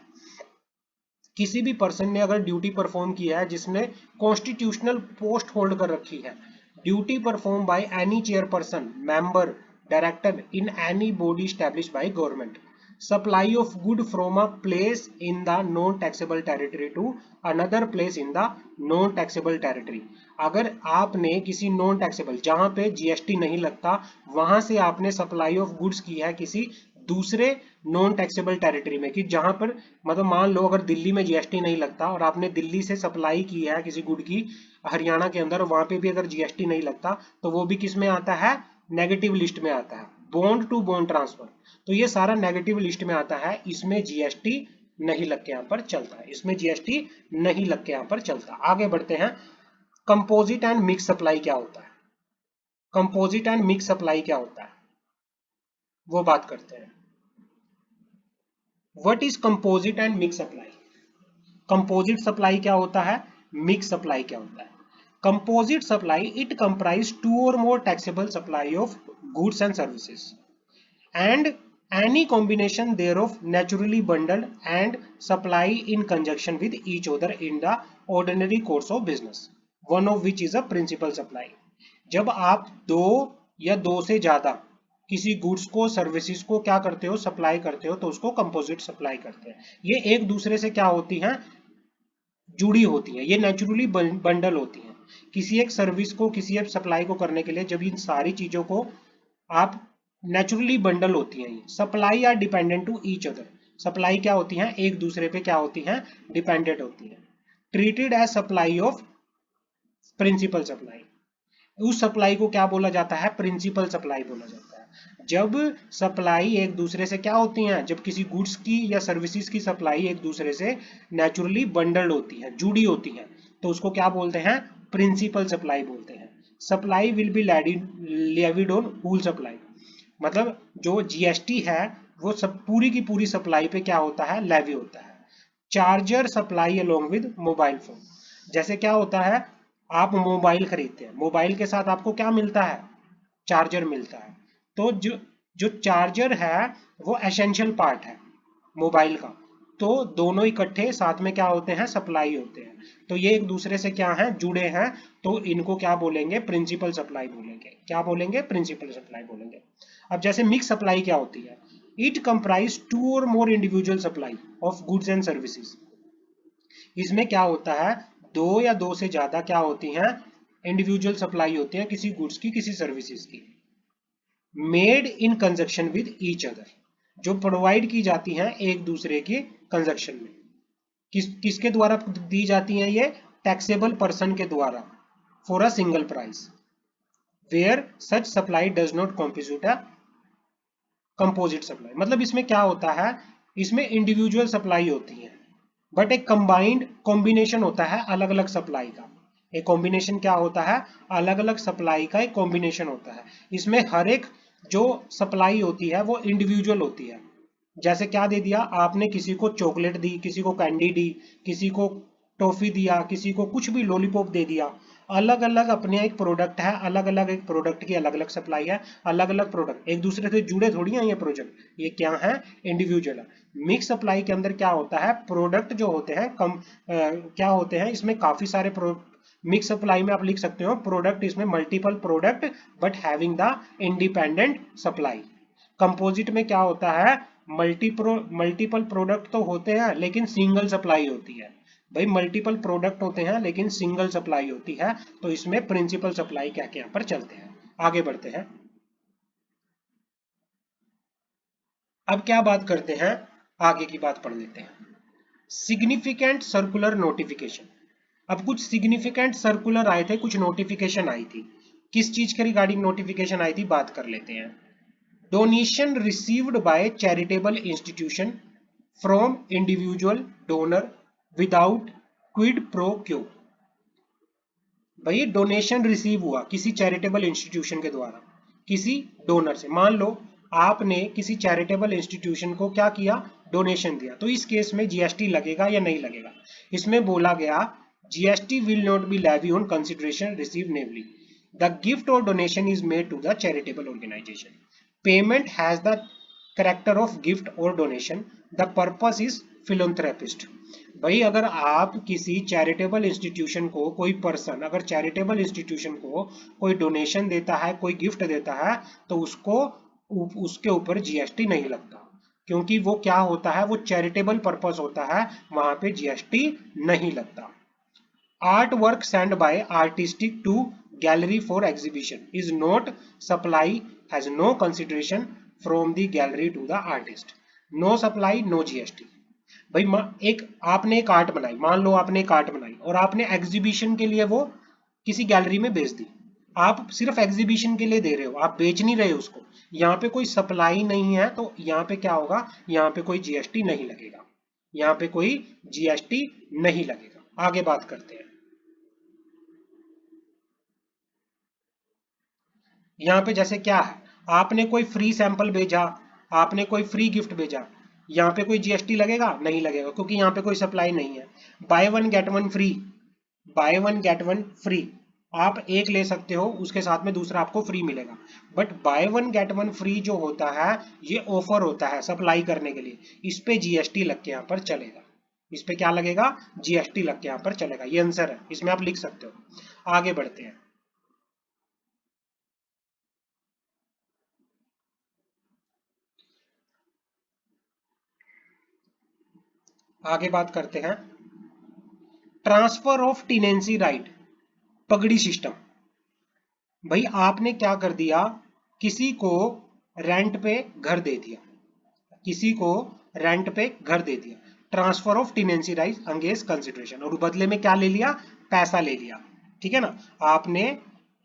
Speaker 1: किसी भी पर्सन ने अगर ड्यूटी परफॉर्म किया है जिसने कॉन्स्टिट्यूशनल पोस्ट होल्ड कर रखी है। Duty perform by any chairperson, member, director in any body established by government. Supply of good from a place in the non taxable territory to another place in the non taxable territory. अगर आपने किसी नॉन टैक्सेबल, जहां पे जीएसटी नहीं लगता, वहां से आपने सप्लाई ऑफ गुड्स की है किसी दूसरे नॉन टैक्सेबल टेरिटरी में, कि जहां पर मतलब मान लो अगर दिल्ली में जीएसटी नहीं लगता और आपने दिल्ली से सप्लाई की है किसी गुड की हरियाणा के अंदर, वहां पे भी अगर जीएसटी नहीं लगता तो वो भी किस में आता है, नेगेटिव लिस्ट में आता है। बॉन्ड टू बॉन्ड ट्रांसफर, तो ये सारा नेगेटिव लिस्ट में आता है, इसमें जीएसटी नहीं लग के यहाँ पर चलता है, इसमें जीएसटी नहीं लग के यहाँ पर चलता। आगे बढ़ते हैं, कंपोजिट एंड मिक्स सप्लाई क्या होता है, कंपोजिट एंड मिक्स सप्लाई क्या होता है वो बात करते हैं। What is composite and mix supply, composite supply क्या होता है, मिक्स सप्लाई क्या होता है। Composite supply it comprise two or more taxable supply of goods and services and any combination thereof naturally bundled and supply in conjunction with each other in the ordinary course of business, one of which is a principal supply। जब आप दो या दो से ज्यादा किसी गुड्स को, सर्विसेज को क्या करते हो, सप्लाई करते हो, तो उसको कंपोजिट सप्लाई करते हैं। ये एक दूसरे से क्या होती हैं, जुड़ी होती हैं, ये नेचुरली बंडल होती हैं। किसी एक सर्विस को, किसी एक सप्लाई को करने के लिए जब इन सारी चीजों को आप नेचुरली बंडल होती हैं, ये supply are dependent to each other, supply क्या होती हैं, एक दूसरे पे क्या होती हैं, डिपेंडेंट होती हैं। Treated as supply of principal supply, उस सप्लाई को क्या बोला जाता है, प्रिंसिपल सप्लाई बोला जाता है। जब सप्लाई एक दूसरे से क्या होती हैं, जब किसी गुड्स की या सर्विसेज की सप्लाई एक दूसरे से नेचुरली बंडल्ड होती है, जुड़ी होती है, तो उसको क्या बोलते हैं, प्रिंसिपल सप्लाई बोलते हैं। Supply will be levied on whole supply, मतलब जो जीएसटी है वो सब पूरी की पूरी सप्लाई पे क्या होता है, लेवी होता है। Charger supply along with mobile phone, जैसे क्या होता है, आप मोबाइल खरीदते हैं, मोबाइल के साथ आपको क्या मिलता है, चार्जर मिलता है। तो जो जो चार्जर है वो एसेंशियल पार्ट है मोबाइल का, तो दोनों इकट्ठे साथ में क्या होते हैं, सप्लाई होते हैं। तो ये एक दूसरे से क्या है, जुड़े हैं, तो इनको क्या बोलेंगे, प्रिंसिपल सप्लाई बोलेंगे। क्या बोलेंगे, प्रिंसिपल सप्लाई बोलेंगे। अब जैसे मिक्स सप्लाई क्या होती है, it comprise two or more individual supply of goods and services. इसमें क्या होता है, दो या दो से ज्यादा क्या होती हैं, इंडिविजुअल सप्लाई होती है किसी गुड्स की, किसी सर्विसेज की, made in conjunction with each other, जो प्रोवाइड की जाती हैं एक दूसरे के कंजक्शन में। किसके द्वारा दी जाती हैं ये, टैक्सेबल पर्सन के द्वारा, for a single price, where such supply does not constitute a composite supply. मतलब इसमें क्या होता है, इसमें इंडिविजुअल सप्लाई होती है, बट एक कंबाइंड कॉम्बिनेशन होता है अलग अलग सप्लाई का। एक कॉम्बिनेशन क्या होता है, अलग अलग सप्लाई का एक कॉम्बिनेशन होता है। इसमें हर एक जो सप्लाई होती है वो इंडिविजुअल होती है। जैसे क्या दे दिया आपने, किसी को चॉकलेट दी, किसी को कैंडी दी, किसी को टॉफी दिया, किसी को कुछ भी लॉलीपॉप दे दिया, अलग अलग अपने एक प्रोडक्ट है, अलग अलग एक प्रोडक्ट की अलग अलग सप्लाई है, अलग अलग प्रोडक्ट एक दूसरे से जुड़े थोड़ी हैं ये प्रोजेक्ट, ये क्या है, इंडिविजुअल है। मिक्स सप्लाई के अंदर क्या होता है, प्रोडक्ट जो होते हैं क्या होते हैं, इसमें काफी सारे मिक्स सप्लाई में आप लिख सकते हो प्रोडक्ट, इसमें multiple product but having the independent supply. Composite में क्या होता है, मल्टीपल प्रोडक्ट तो होते हैं लेकिन सिंगल सप्लाई होती है। भाई मल्टीपल प्रोडक्ट होते हैं लेकिन सिंगल सप्लाई होती है, तो इसमें प्रिंसिपल सप्लाई क्या क्या पर चलते हैं। आगे बढ़ते हैं, अब क्या बात करते हैं, आगे की बात पढ़ लेते हैं। सिग्निफिकेंट सर्कुलर नोटिफिकेशन, अब कुछ सिग्निफिकेंट सर्कुलर आए थे, कुछ नोटिफिकेशन आई थी, किस चीज के रिगार्डिंग नोटिफिकेशन आई थी बात कर लेते हैं। Donation received by charitable institution from individual donor without quid pro क्यो। भाई डोनेशन रिसीव हुआ किसी चैरिटेबल इंस्टीट्यूशन के द्वारा किसी डोनर से। मान लो आपने किसी चैरिटेबल इंस्टीट्यूशन को क्या किया, डोनेशन दिया, तो इस केस में जीएसटी लगेगा या नहीं लगेगा। इसमें बोला गया GST will not be levy on consideration receive namely the gift or donation is made to the charitable organisation. Payment has the character of gift or donation, the purpose is philanthropist. भाई अगर आप किसी चैरिटेबल इंस्टीट्यूशन को, कोई पर्सन अगर चैरिटेबल इंस्टीट्यूशन को कोई डोनेशन देता है, कोई गिफ्ट देता है, तो उसको उसके ऊपर जीएसटी नहीं लगता, क्योंकि वो क्या होता है, वो चैरिटेबल पर्पस होता है, वहां पे जीएसटी नहीं लगता। Art work send by artistic to gallery for exhibition is not supply, has no consideration from the gallery to the artist, no supply no GST. भाई एक आपने एक आर्ट बनाई, मान लो आपने एक आर्ट बनाई और आपने एग्जीबिशन के लिए वो किसी गैलरी में बेच दी। आप सिर्फ एग्जीबिशन के लिए दे रहे हो, आप बेच नहीं रहे हो उसको, यहाँ पे कोई सप्लाई नहीं है, तो यहाँ पे क्या होगा, यहाँ पे कोई जीएसटी नहीं लगेगा, यहाँ पे कोई जीएसटी नहीं लगेगा। आगे बात करते हैं। यहाँ पे जैसे क्या है, आपने कोई फ्री सैंपल भेजा, आपने कोई फ्री गिफ्ट भेजा, यहाँ पे कोई जीएसटी लगेगा, नहीं लगेगा, क्योंकि यहाँ पे कोई सप्लाई नहीं है। By one get one free, by one get one free, आप एक ले सकते हो, उसके साथ में दूसरा आपको फ्री मिलेगा। But by one get one free जो होता है, ये ऑफर होता है सप्लाई करने के लिए, इस पे जीएसटी लग के यहाँ पर चलेगा। इस पे क्या लगेगा, जीएसटी लग के यहाँ पर चलेगा। ये आंसर है, इसमें आप लिख सकते हो। आगे बढ़ते हैं। आगे बात करते हैं ट्रांसफर ऑफ टीनेंसी राइट, पगड़ी सिस्टम। भाई आपने क्या कर दिया, किसी को रेंट पे घर दे दिया, किसी को रेंट पे घर दे दिया, transfer of tenancy right against consideration, और बदले में क्या ले लिया, पैसा ले लिया। ठीक है ना, आपने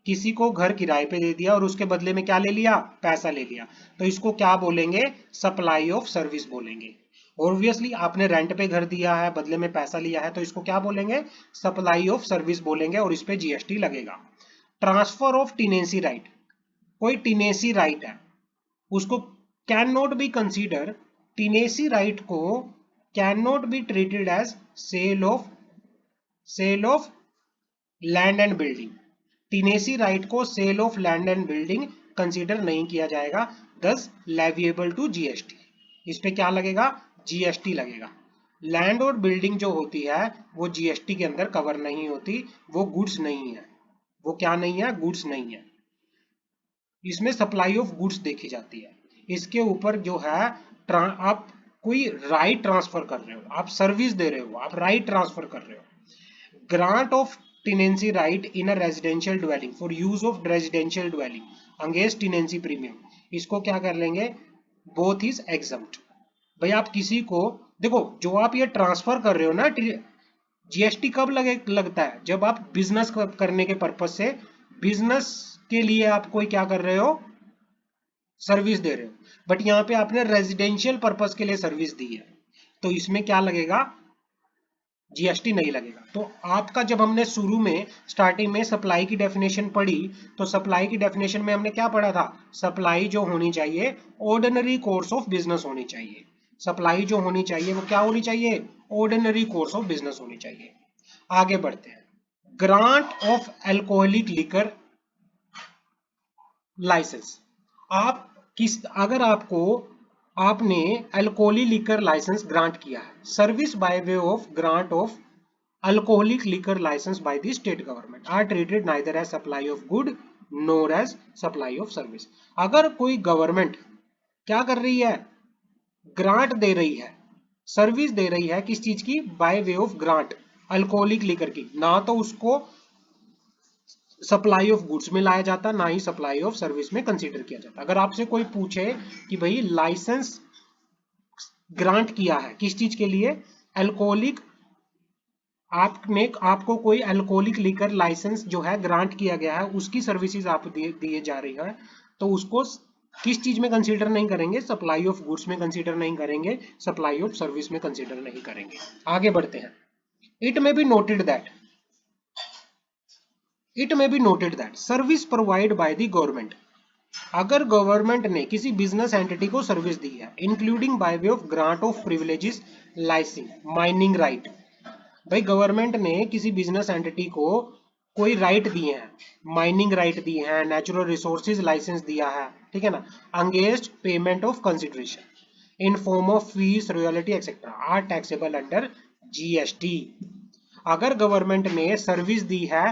Speaker 1: किसी को घर किराए पे दे दिया और उसके बदले में क्या ले लिया, पैसा ले लिया, तो इसको क्या बोलेंगे, सप्लाई ऑफ सर्विस बोलेंगे। ऑब्वियसली आपने रेंट पे घर दिया है, बदले में पैसा लिया है, तो इसको क्या बोलेंगे, सप्लाई ऑफ सर्विस बोलेंगे, और इस पे जीएसटी लगेगा। ट्रांसफर ऑफ टीनेंसी राइट, कोई टीनेंसी राइट है, उसको can not be consider, tenancy right को can not be treated as sale of land and building. Tenancy right को sale of land and building consider नहीं किया जाएगा, दस लेविएबल टू जीएसटी। इस पे क्या लगेगा, जीएसटी लगेगा। लैंड और बिल्डिंग जो होती है वो जीएसटी के अंदर कवर नहीं होती, वो गुड्स नहीं है, वो क्या नहीं है, गुड्स नहीं है। इसमें सप्लाई ऑफ गुड्स देखी जाती है। इसके ऊपर जो है आप कोई राइट ट्रांसफर कर रहे हो, आप सर्विस दे रहे हो, आप राइट ट्रांसफर कर रहे हो। Grant of tenancy right in a residential dwelling for use of residential dwelling against tenancy premium, इसको क्या कर लेंगे, बोथ इज एग्जम्प्ट। भाई आप किसी को, देखो जो आप ये ट्रांसफर कर रहे हो ना, जीएसटी कब लगता है, जब आप बिजनेस करने के पर्पज से, बिजनेस के लिए आप कोई क्या कर रहे हो, सर्विस दे रहे हो। बट यहाँ पे आपने रेजिडेंशियल पर्पज के लिए सर्विस दी है, तो इसमें क्या लगेगा, जीएसटी नहीं लगेगा। तो आपका जब हमने शुरू में स्टार्टिंग में सप्लाई की डेफिनेशन पढ़ी, तो सप्लाई की डेफिनेशन में हमने क्या पढ़ा था, सप्लाई जो होनी चाहिए ऑर्डिनरी कोर्स ऑफ बिजनेस होनी चाहिए। सप्लाई जो होनी चाहिए वो क्या होनी चाहिए, ऑर्डिनरी कोर्स ऑफ बिजनेस होनी चाहिए। आगे बढ़ते हैं। Grant of alcoholic liquor license, आप किस, अगर आपको, आपने अल्कोहलिक लिकर लाइसेंस ग्रांट किया है, service by way of grant of alcoholic liquor license by the state government are treated neither as supply of good nor as supply of service. अगर कोई गवर्नमेंट क्या कर रही है, ग्रांट दे रही है, सर्विस दे रही है, किस चीज की, bye way of grant, alcoholic liquor की, ना तो उसको सप्लाई ऑफ गुड्स में लाया जाता, ना ही सप्लाई ऑफ सर्विस में कंसीडर किया जाता। अगर आपसे कोई पूछे कि भाई लाइसेंस ग्रांट किया है किस चीज के लिए, अल्कोहलिक, आपने, आपको कोई अल्कोहलिक लिकर लाइसेंस जो है ग्रांट किया गया है, उसकी सर्विसेज आप दिए जा रही है, तो उसको किस चीज में कंसीडर नहीं करेंगे? सप्लाई ऑफ गुड्स में कंसीडर नहीं करेंगे, सप्लाई ऑफ सर्विस में कंसीडर नहीं करेंगे। आगे बढ़ते हैं। It may be noted that, it may be noted that service provide by the government, अगर गवर्नमेंट ने किसी बिजनेस एंटिटी को सर्विस दी है, including by way of grant of privileges, license, mining right. भाई गवर्नमेंट ने किसी बिजनेस एंटिटी को कोई राइट दिए हैं, माइनिंग राइट दिए हैं, नेचुरल रिसोर्सेज लाइसेंस दिया है, ठीक है ना, against payment of consideration in form of fees, royalty etcetera are taxable under GST. अगर गवर्नमेंट ने सर्विस दी है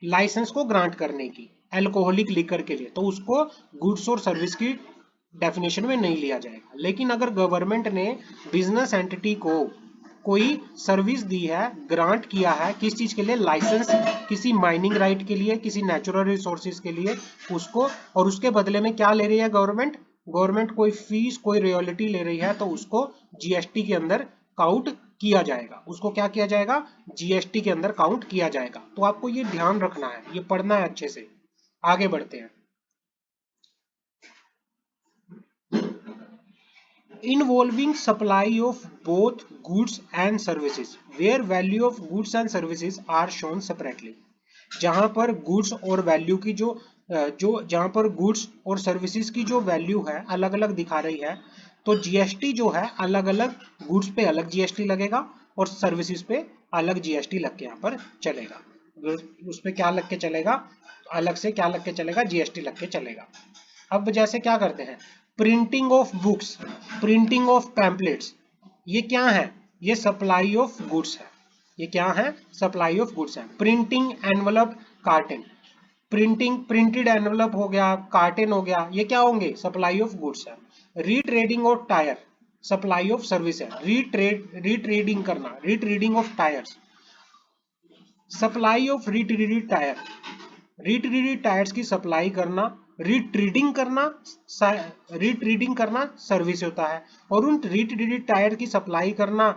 Speaker 1: लाइसेंस को ग्रांट करने की अल्कोहलिक लिकर के लिए, तो उसको गुड्स और सर्विस की डेफिनेशन में नहीं लिया जाएगा। लेकिन अगर गवर्नमेंट ने बिजनेस एंटिटी को कोई सर्विस दी है, ग्रांट किया है, किस चीज के लिए? लाइसेंस, किसी माइनिंग राइट के लिए, किसी नेचुरल रिसोर्सेज के लिए उसको, और उसके बदले में क्या ले रही है गवर्नमेंट? गवर्नमेंट कोई फीस, कोई रॉयल्टी ले रही है, तो उसको जीएसटी के अंदर काउंट किया जाएगा। उसको क्या किया जाएगा? जीएसटी के अंदर काउंट किया जाएगा। तो आपको ये ध्यान रखना है, ये पढ़ना है अच्छे से। आगे बढ़ते हैं। Involving supply of both goods and services where value of goods and services are shown separately, जहां पर गुड्स और वैल्यू की जहां पर गुड्स और सर्विसेज की जो वैल्यू है अलग अलग दिखा रही है, तो जीएसटी जो है अलग अलग, गुड्स पे अलग जीएसटी लगेगा और सर्विसेज पे अलग जीएसटी लग के यहाँ पर चलेगा। उस पे क्या लग के चलेगा? अलग से क्या लग के चलेगा? जीएसटी लग के चलेगा। अब जैसे क्या करते हैं, printing of books, printing of pamphlets, ये क्या है? ये सप्लाई ऑफ गुड्स है। ये क्या है? सप्लाई ऑफ गुड्स है। Printing envelope, carton, printing, printed envelope हो गया, कार्टन हो गया, ये क्या होंगे? सप्लाई ऑफ गुड्स है। Retreading of tyre, supply of service है। रीट्रेडिंग करना, retreading of tyres, supply of retreaded tyre, retreaded tyres की सप्लाई करना, रीट्रेडिंग करना, रीट्रेडिंग करना सर्विस होता है, और उन रीट्रेडेड टायर की सप्लाई करना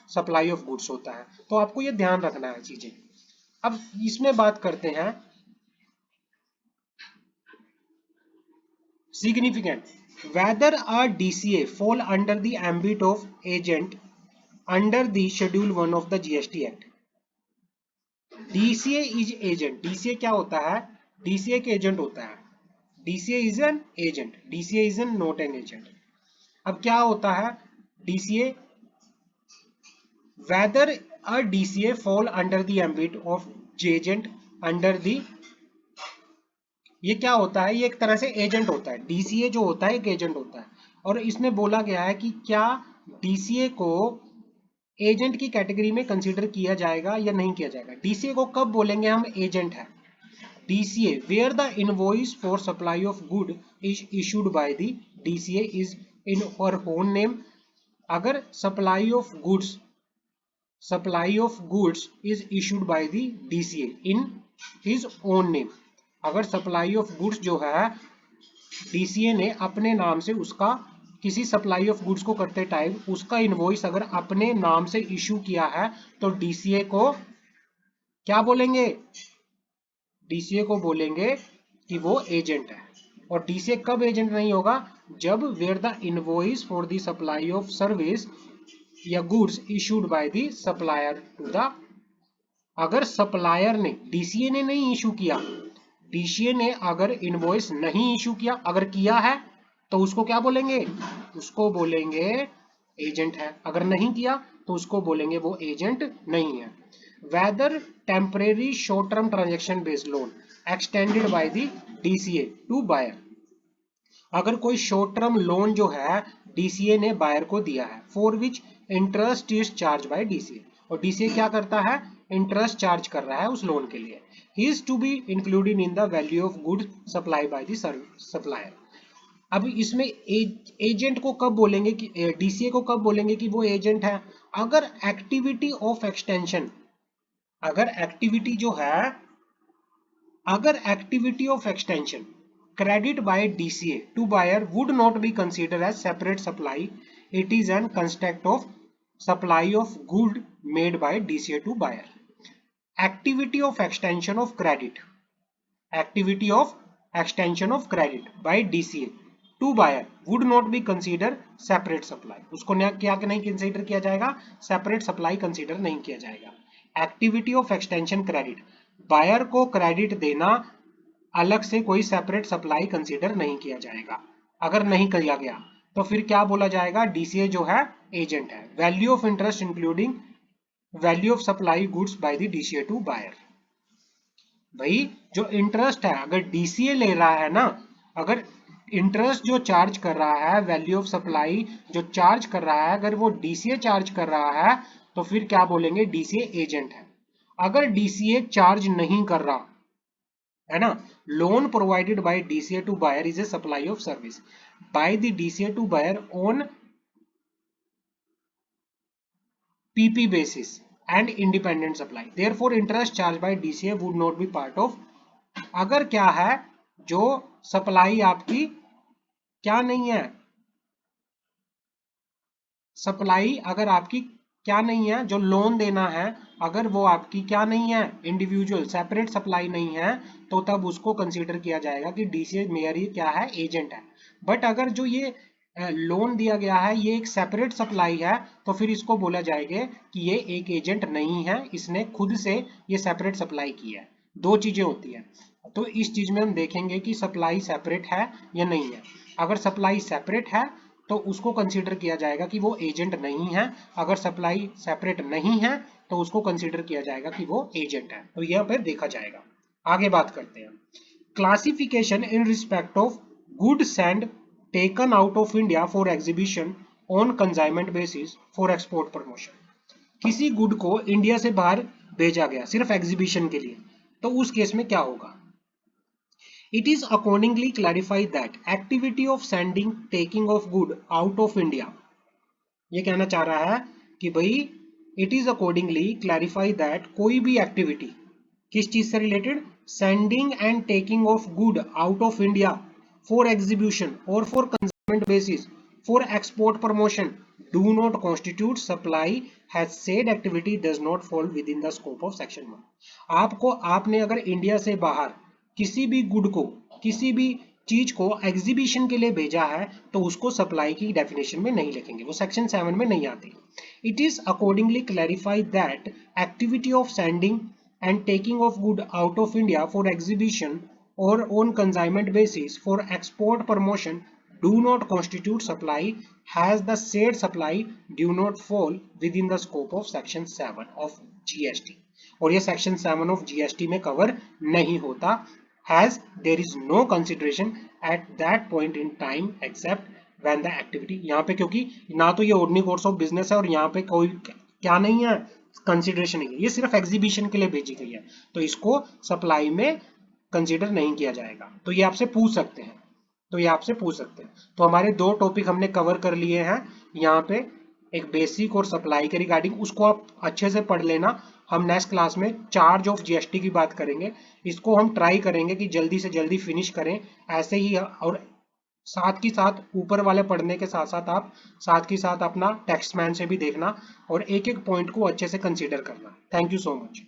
Speaker 1: सप्लाई ऑफ गुड्स होता है। तो आपको ये ध्यान रखना है चीजें। अब इसमें बात करते हैं significant, weather a DCA fall under the ambit of agent under the schedule 1 of the GST act. DCA is agent, DCA क्या होता है? डीसीए एक एजेंट होता है। DCA is an agent, DCA is an not an agent. अब क्या होता है DCA? Weather a DCA fall under the ambit of agent under the, ये क्या होता है? ये एक तरह से एजेंट होता है। डीसीए जो होता है एक एजेंट होता है, और इसमें बोला गया है कि क्या डीसीए को एजेंट की कैटेगरी में कंसीडर किया जाएगा या नहीं किया जाएगा। डीसीए को कब बोलेंगे हम एजेंट है? DCA where the invoice for supply of good is issued by the DCA is in her own name, अगर supply of goods is issued by the DCA in his own name, अगर supply of goods जो है DCA ने अपने नाम से, उसका किसी सप्लाई ऑफ गुड्स को करते टाइम उसका इनवॉइस अगर अपने नाम से इशू किया है, तो डीसीए को क्या बोलेंगे? डीसीए को बोलेंगे कि वो एजेंट है। और डीसीए कब एजेंट नहीं होगा? जब where the invoice for the supply of service या goods issued by the supplier to the, अगर सप्लायर ने, डीसीए ने नहीं इशू किया, डीसीए ने अगर इनवॉइस नहीं इशू किया, अगर किया है तो उसको क्या बोलेंगे? उसको बोलेंगे एजेंट है। अगर नहीं किया तो उसको बोलेंगे वो एजेंट नहीं है। Whether temporary short term transaction based loan extended by the DCA to buyer, अगर कोई शॉर्ट टर्म लोन जो है डीसीए ने बायर को दिया है, for which interest is charge by DCA, और डीसीए क्या करता है? इंटरेस्ट चार्ज कर रहा है उस लोन के लिए। He is to be included in the value of good supply by the supplier. अब इसमें एजेंट को कब बोलेंगे कि, डीसीए को कब बोलेंगे कि वो एजेंट है? अगर एक्टिविटी ऑफ एक्सटेंशन, अगर एक्टिविटी जो है, अगर activity of extension credit by DCA to buyer would not be considered as separate supply, it is an construct of supply of good made by DCA to buyer. Activity of extension of credit, activity of extension of credit by DCA to buyer would not be consider separate supply. उसको क्या नहीं कंसीडर किया जाएगा, सेपरेट सप्लाई कंसीडर नहीं किया जाएगा. Activity of extension credit, buyer को क्रेडिट देना अलग से कोई सेपरेट सप्लाई कंसीडर नहीं किया जाएगा. अगर नहीं किया गया तो फिर क्या बोला जाएगा, डीसीए जो है एजेंट है. Value of interest including value of supply goods by the DCA to buyer. भाई जो इंटरेस्ट है अगर डीसीए ले रहा है ना, अगर इंटरेस्ट जो चार्ज कर रहा है, वैल्यू ऑफ सप्लाई जो चार्ज कर रहा है, अगर वो डीसीए चार्ज कर रहा है तो फिर क्या बोलेंगे, डीसीए एजेंट है. अगर डीसीए चार्ज नहीं कर रहा है ना, loan provided by DCA to buyer is a supply of service by the DCA to buyer on PP basis and independent supply, therefore interest charged by DCA would not be part of. अगर क्या है, जो सप्लाई आपकी क्या नहीं है, सप्लाई अगर आपकी क्या नहीं है, जो लोन देना है अगर वो आपकी क्या नहीं है, इंडिविजुअल सेपरेट सप्लाई नहीं है, तो तब उसको कंसीडर किया जाएगा कि डीसीए मेरी क्या है, एजेंट है. बट अगर जो ये लोन दिया गया है ये एक सेपरेट सप्लाई है, तो फिर इसको बोला जाएगा कि ये एक एजेंट नहीं है, इसने खुद से ये सेपरेट सप्लाई की है. दो चीजें होती है. तो इस चीज में हम देखेंगे कि सप्लाई सेपरेट है या नहीं है. अगर सप्लाई सेपरेट है तो उसको कंसीडर किया जाएगा कि वो एजेंट नहीं है. अगर सप्लाई सेपरेट नहीं है तो उसको कंसीडर किया जाएगा कि वो एजेंट है. तो यहाँ पे देखा जाएगा. आगे बात करते हैं. Classification in respect of goods and taken out of India for exhibition on consignment basis for export promotion. किसी गुड को इंडिया से बाहर भेजा गया सिर्फ एग्जीबिशन के लिए, तो उस केस में क्या होगा. It is accordingly clarified that activity of sending taking of good out of India, ये कहना चाह रहा है कि भाई it is accordingly clarified that कोई भी एक्टिविटी किस चीज से related, sending end taking of good out of India for exhibition or for consignment basis for export promotion do not constitute supply has said activity does not fall within the scope of section 1. आपने अगर इंडिया से बाहर किसी भी गुड को, किसी भी चीज को एग्जीबिशन के लिए भेजा है तो उसको सप्लाई की डेफिनेशन में नहीं लिखेंगे, वो सेक्शन 7 में नहीं आती. It is accordingly clarified that activity of sending end taking of good out of India for exhibition or on consignment basis for export promotion do not constitute supply has the said supply do not fall within the scope of section 7 of GST. और ये section 7 of GST में cover नहीं होता, as there is no consideration at that point in time except when the activity, यहाँ पे क्योंकि ना तो ये ordinary course of business है और यहाँ पे कोई क्या नहीं है, कंसिडरेशन नहीं है, ये सिर्फ एग्जीबिशन के लिए भेजी गई है, तो इसको सप्लाई में कंसीडर नहीं किया जाएगा. तो ये आपसे पूछ सकते हैं, तो हमारे दो टॉपिक हमने कवर कर लिए हैं यहाँ पे, एक बेसिक और सप्लाई के रिगार्डिंग, उसको आप अच्छे से पढ़ लेना. हम नेक्स्ट क्लास में चार्ज ऑफ जीएसटी की बात करेंगे, इसको हम ट्राई करेंगे कि जल्दी से जल्दी फिनिश करें ऐसे ही, और साथ ही साथ ऊपर वाले पढ़ने के साथ साथ आप साथ ही साथ अपना टेक्स्ट मैन से भी देखना और एक एक पॉइंट को अच्छे से कंसीडर करना. Thank you so much.